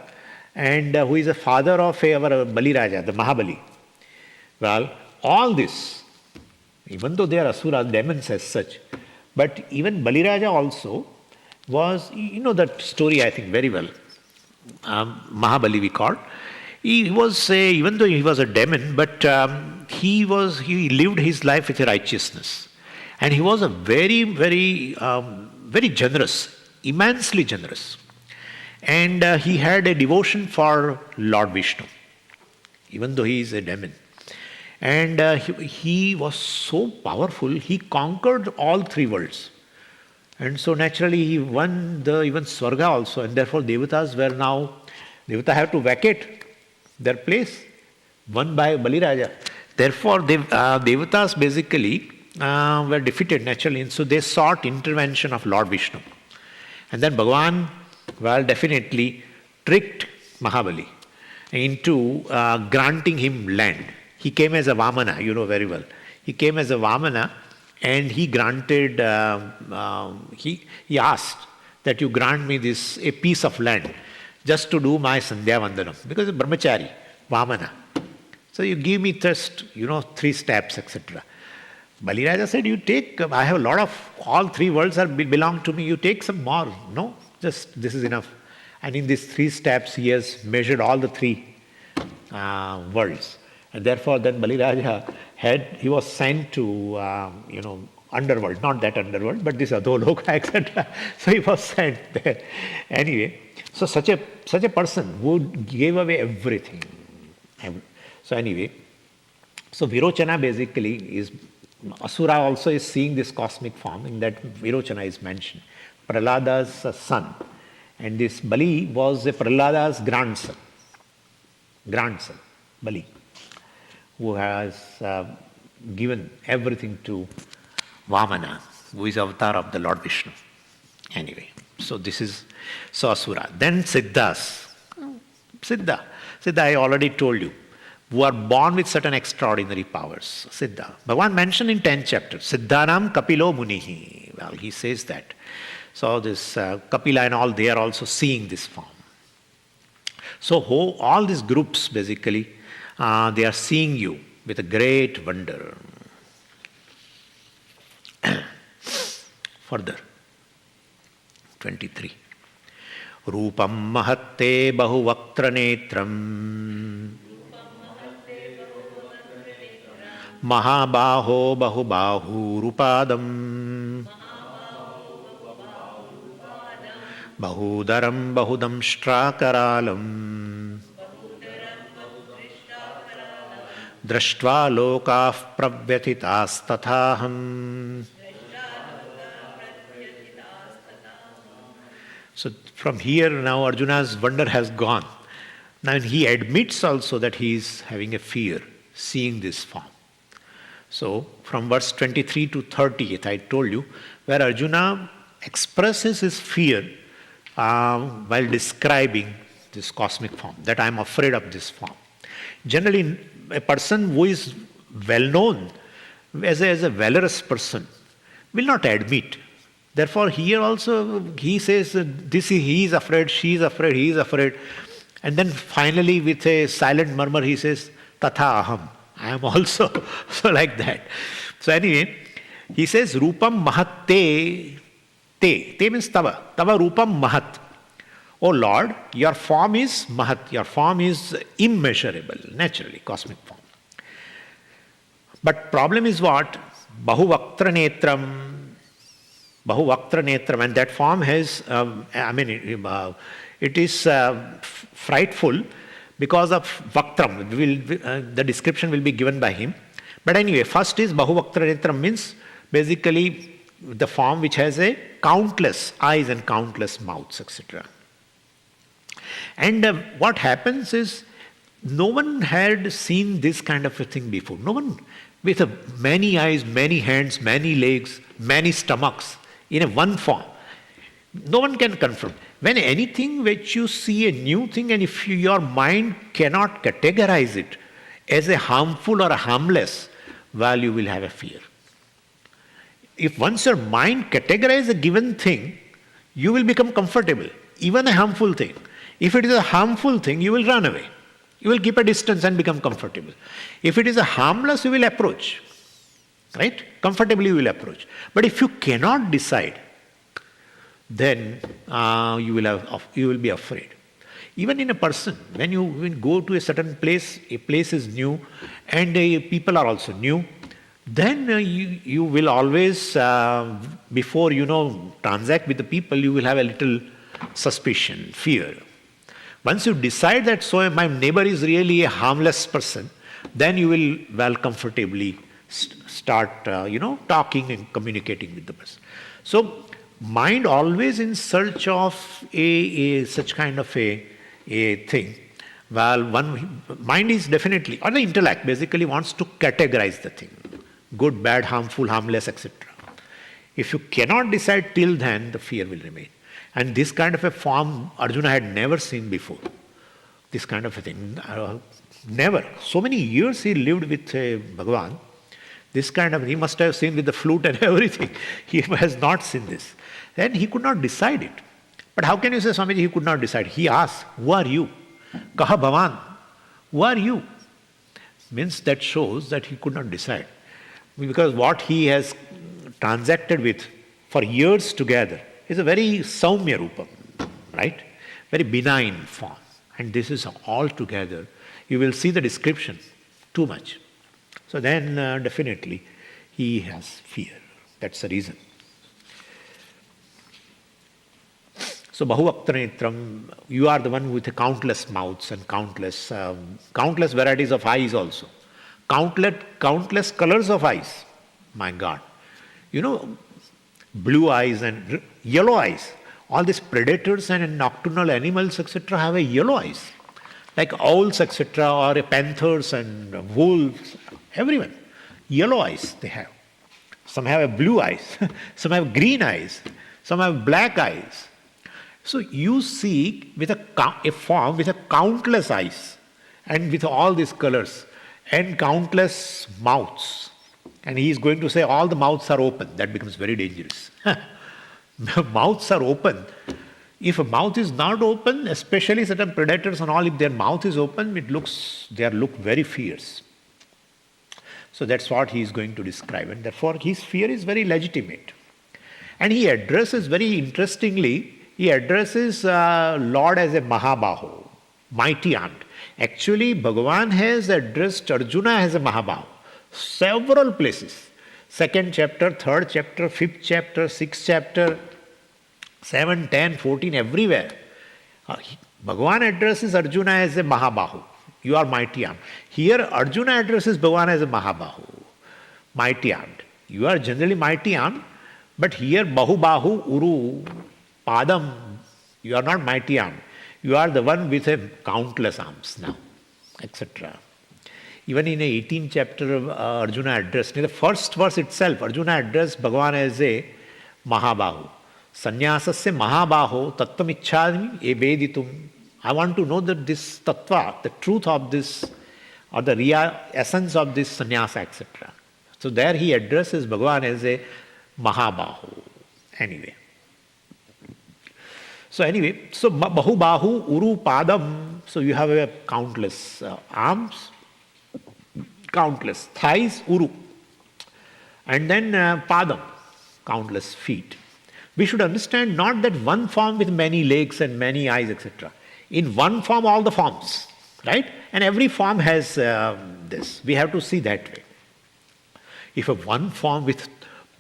and who is a father of our Bali Raja, the Mahabali. Well, all this, even though they are Asura, demons as such, but even Bali Raja also was, that story I think very well. Mahabali we call. He was even though he was a demon, but he lived his life with righteousness. And he was a very, very, very generous, immensely generous. And he had a devotion for Lord Vishnu, even though he is a demon. And he was so powerful, he conquered all three worlds. And so naturally he won even Swarga also, and therefore Devatas have to vacate their place, won by Bali Raja. Therefore Devatas basically were defeated naturally, and so they sought intervention of Lord Vishnu. And then Bhagavan, definitely tricked Mahabali into granting him land. He came as a Vamana, you know very well. He came as a Vamana, and he granted, he asked that you grant me a piece of land just to do my Sandhya Vandanam, because of Brahmachari, Vamana. So you give me just, 3 steps, etc. Bali Raja said, you take, I have a lot of, all 3 worlds belong to me, you take some more. No, just this is enough. And in these 3 steps, he has measured all the 3 worlds. And therefore then Bali Raja he was sent to, underworld, not that underworld, but this Adholoka, etc. So he was sent there. Anyway, so such a person who gave away everything. So anyway, so Virochana basically is, Asura also is seeing this cosmic form, in that Virochana is mentioned. Prahlada's son. And this Bali was a Prahlada's grandson, Bali, who has given everything to Vamana, who is avatar of the Lord Vishnu. Anyway, so this is Asura. Then Siddhas. Siddha I already told you. who are born with certain extraordinary powers. Siddha. Bhagavan mentioned in 10th chapter, Siddhanam Kapilo Munihi. Well, he says that. So this Kapila and all, they are also seeing this form. So all these groups basically, they are seeing you with a great wonder. Further, 23. Rupam mahatte bahuvaktra netram mahabaho bahubahu rupadam bahudaram bahudam strakaralam drashtva lokah pravyatitas tathaham. So from here now Arjuna's wonder has gone. Now he admits also that he is having a fear seeing this form. So from verse 23 to 30, I told you, where Arjuna expresses his fear while describing this cosmic form, that I am afraid of this form. Generally, a person who is well known as a valorous person will not admit. Therefore, here also he says, he is afraid, she is afraid, he is afraid. And then finally, with a silent murmur, he says, Tatha aham. I am also. So like that. So anyway, he says, Rupam mahatte te. Te means tava. Tava rupam mahat. Oh Lord, your form is mahat. Your form is immeasurable, naturally, cosmic form. But problem is what? Bahuvaktra netram. Bahuvaktra netram, and that form has, it is frightful because of vaktram. The description will be given by him. But anyway, first is bahuvaktra netram, means basically the form which has a countless eyes and countless mouths, etc. And what happens is, no one had seen this kind of a thing before. No one with many eyes, many hands, many legs, many stomachs, in a one form. No one can confront. When anything which you see a new thing, and if your mind cannot categorize it as a harmful or a harmless, well, you will have a fear. If once your mind categorizes a given thing, you will become comfortable, even a harmful thing. If it is a harmful thing, you will run away. You will keep a distance and become comfortable. If it is a harmless, you will approach. Right? Comfortably you will approach. But if you cannot decide, then you will be afraid. Even in a person, when you go to a certain place, a place is new, and people are also new, then you will always, before transact with the people, you will have a little suspicion, fear. Once you decide that, so my neighbor is really a harmless person, then you will comfortably start, talking and communicating with the person. So, mind always in search of such kind of a thing. Well, mind is definitely, or the intellect basically wants to categorize the thing. Good, bad, harmful, harmless, etc. If you cannot decide till then, the fear will remain. And this kind of a form Arjuna had never seen before. This kind of a thing. Never. So many years he lived with Bhagavan. This kind of, he must have seen with the flute and everything. He has not seen this. Then he could not decide it. But how can you say, Swamiji, he could not decide? He asked, who are you? Kaha Bhavan? Who are you? Means that shows that he could not decide. Because what he has transacted with for years together is a very saumya rupam, right? Very benign form. And this is all together. You will see the description, too much. So then definitely he has fear. That's the reason. So Bahuvaktra Netram, you are the one with the countless mouths and countless varieties of eyes also. Countless colors of eyes. My God. Blue eyes and yellow eyes. All these predators and nocturnal animals, etc., have a yellow eyes. Like owls, etc., or panthers and wolves, everyone. Yellow eyes they have. Some have a blue eyes, some have green eyes, some have black eyes. So you see with a form with a countless eyes and with all these colors and countless mouths. And he is going to say all the mouths are open. That becomes very dangerous. Mouths are open. If a mouth is not open, especially certain predators and all, if their mouth is open, they look very fierce. So that's what he is going to describe. And therefore his fear is very legitimate. And he addresses, very interestingly, he addresses Lord as a Mahabaho, mighty armed. Actually, Bhagavan has addressed Arjuna as a Mahabaho. Several places. 2nd chapter, 3rd chapter, 5th chapter, 6th chapter, 7, 10, 14, everywhere. Bhagavan addresses Arjuna as a Mahabahu. You are mighty armed. Here Arjuna addresses Bhagavan as a Mahabahu, mighty armed. You are generally mighty armed, but here Bahu Uru Padam, you are not mighty armed. You are the one with a countless arms now, etc. Even in the 18th chapter of Arjuna addressed, in the first verse itself, Arjuna addressed Bhagavan as a Mahabahu. Sannyasasya Mahabaho Tattvam Ichchami Ebeditum. I want to know that this tattva, the truth of this, or the real essence of this sannyasa, etc. So there he addresses Bhagavan as a Mahabahu. Anyway. So Bahu Uru Padam. So you have a countless arms, countless thighs, Uru. And then Padam, countless feet. We should understand not that one form with many legs and many eyes, etc. In one form, all the forms, right? And every form has this. We have to see that way. If a one form with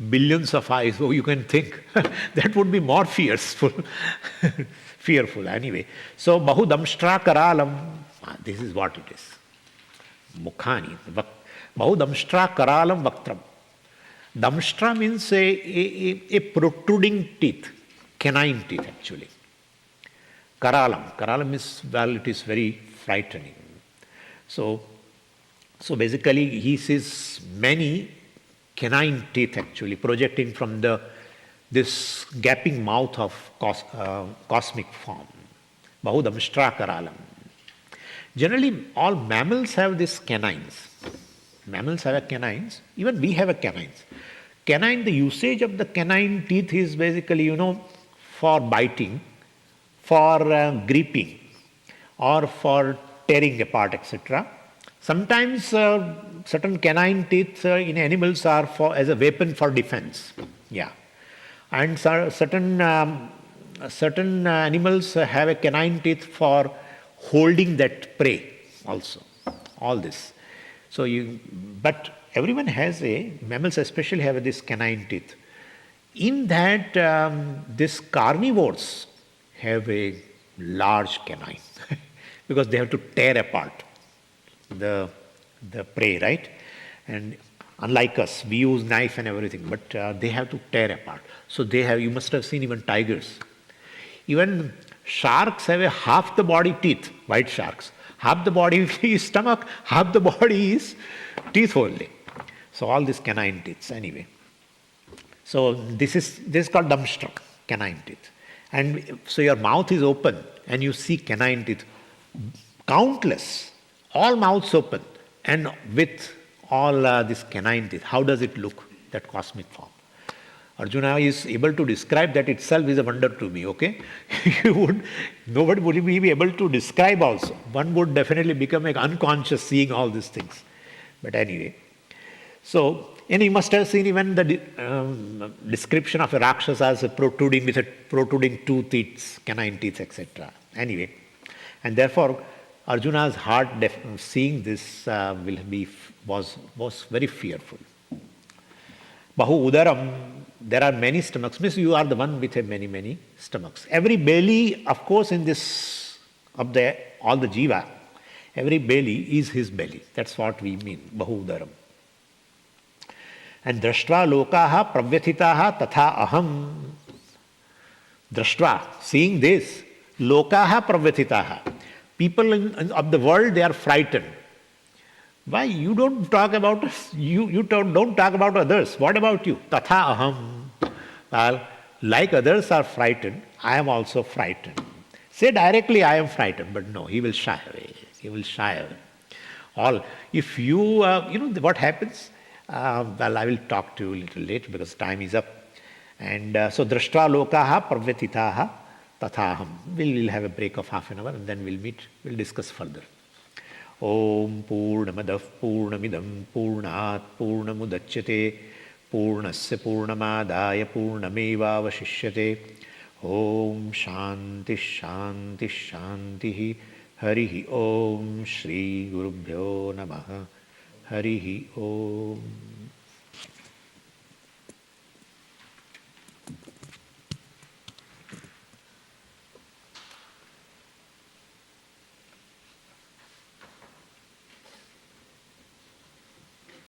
billions of eyes, oh, you can think, that would be more fearful. Fearful, anyway. So, Bahudamshtra Karalam, this is what it is. Mukhani. Bahudamshtra Karalam Vaktram. Damshtra means a protruding teeth, canine teeth actually. Karalam is, well, it is very frightening. So basically he sees many canine teeth actually projecting from this gaping mouth of cosmic form. Bahudamshtra Karalam. Generally all mammals have these canines. Mammals have canines, even we have canines. Canine, the usage of the canine teeth is basically, for biting, for gripping, or for tearing apart, etc. Sometimes certain canine teeth in animals are as a weapon for defense. Yeah. And certain animals have a canine teeth for holding that prey also. All this. But everyone has mammals especially have this canine teeth. In that, these carnivores have a large canine because they have to tear apart the prey, right? And unlike us, we use knife and everything, but they have to tear apart. So you must have seen even tigers. Even sharks have a half the body teeth, white sharks. Half the body is stomach, half the body is teeth only. So all these canine teeth anyway. So this is called damshtra, canine teeth. And so your mouth is open and you see canine teeth, countless, all mouths open and with all these canine teeth. How does it look, that cosmic form? Arjuna is able to describe that itself is a wonder to me, okay? Nobody would be able to describe also. One would definitely become unconscious seeing all these things. But anyway. So, and you must have seen even the description of a Rakshasa as with a protruding two teeth, canine teeth, etc. Anyway. And therefore, Arjuna's heart seeing this was very fearful. Bahu Udaram, there are many stomachs. Means you are the one with many stomachs. Every belly, of course, in this, of all the jiva, every belly is his belly. That's what we mean, Bahu Udaram. And drashtva lokaha pravyathitaha tatha aham. Drashtva, seeing this, lokaha pravyathitaha. People of the world, they are frightened. Why? You don't talk about us. You don't talk about others. What about you? Tatha aham. Well, like others are frightened, I am also frightened. Say directly, I am frightened, but no, he will shy away. He will shy away. All, if you, what happens? Well, I will talk to you a little later because time is up. And so, drashtra lokaha pravyatitaha tathaham. We'll have a break of half an hour and then we'll meet, we'll discuss further. Om Purnamadav Purnamidam Purnat Purnamudachyate Purnasya Purnamadaya Purnamevavashishyate. Om Shanti Shanti Shanti. Harihi Om Shri Gurubhyo Namaha. Harihi Om.